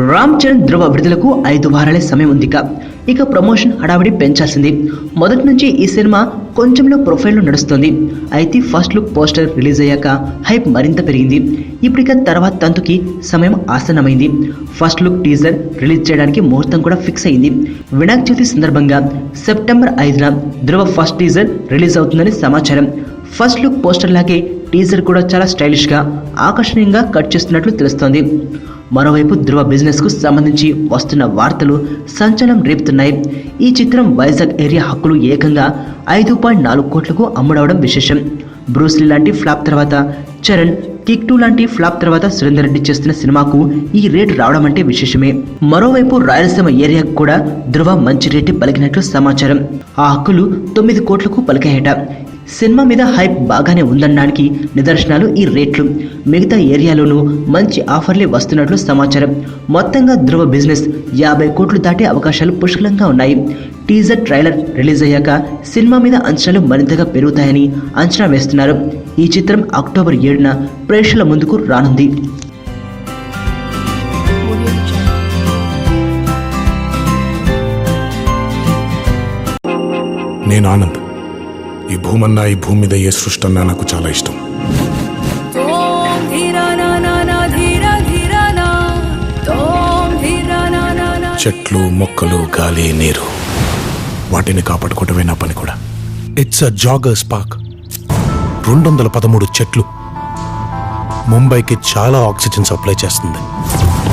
రామ్ చరణ్ ధ్రువ విడుదలకు 5 వారాలే సమయం ఉంది. ఇక ప్రమోషన్ హడావిడి పెంచాల్సింది. మొదటి నుంచి ఈ సినిమా కొంచెంలో ప్రొఫైల్లో నడుస్తుంది. అయితే ఫస్ట్ లుక్ పోస్టర్ రిలీజ్ అయ్యాక హైప్ మరింత పెరిగింది. ఇప్పటిక తర్వాత తంతుకి సమయం ఆసన్నమైంది. ఫస్ట్ లుక్ టీజర్ రిలీజ్ చేయడానికి ముహూర్తం కూడా ఫిక్స్ అయింది. వినాయక చవితి సందర్భంగా సెప్టెంబర్ 5న ధ్రువ ఫస్ట్ టీజర్ రిలీజ్ అవుతుందని సమాచారం. ఫస్ట్ లుక్ పోస్టర్ లాగే టీజర్ కూడా చాలా స్టైలిష్గా ఆకర్షణీయంగా కట్ చేస్తున్నట్లు తెలుస్తోంది. మరోవైపు ధ్రువ బిజినెస్కు సంబంధించి వస్తున్న వార్తలు సంచలనం రేపుతున్నాయి. ఈ చిత్రం వైజాగ్ ఏరియా హక్కులు ఏకంగా 5.4 కోట్లకు అమ్ముడవడం విశేషం. బ్రూస్లీ లాంటి ఫ్లాప్ తర్వాత చరణ్, కిక్ 2 లాంటి ఫ్లాప్ తర్వాత సురేందర్ రెడ్డి చేస్తున్న సినిమాకు ఈ రేటు రావడం అంటే విశేషమే. మరోవైపు రాయలసీమ ఏరియాకు కూడా ధ్రువ మంచి రేటు పలికినట్లు సమాచారం. ఆ హక్కులు 9 కోట్లకు పలికాయట. సినిమా మీద హైప్ బాగానే ఉందనడానికి నిదర్శనాలు ఈ రేట్లు. మిగతా ఏరియాలోనూ మంచి ఆఫర్లే వస్తున్నట్లు సమాచారం. మొత్తంగా ధ్రువ బిజినెస్ 50 కోట్లు దాటే అవకాశాలు పుష్కలంగా ఉన్నాయి. టీజర్ ట్రైలర్ రిలీజ్ అయ్యాక సినిమా మీద అంచనాలు మరింతగా పెరుగుతాయని అంచనా వేస్తున్నారు. ఈ చిత్రం అక్టోబర్ 7న ప్రేక్షకుల ముందుకు రానుంది. నేను ఆనంద్. ఈ భూమన్నా, ఈ భూమి మీద ఏ సృష్టి అన్నా నాకు చాలా ఇష్టం. చెట్లు, మొక్కలు, గాలి, నీరు, వాటిని కాపాడుకోవటమే నా పని కూడా. It's a joggers park. 213 చెట్లు ముంబైకి చాలా ఆక్సిజన్ సప్లై చేస్తుంది.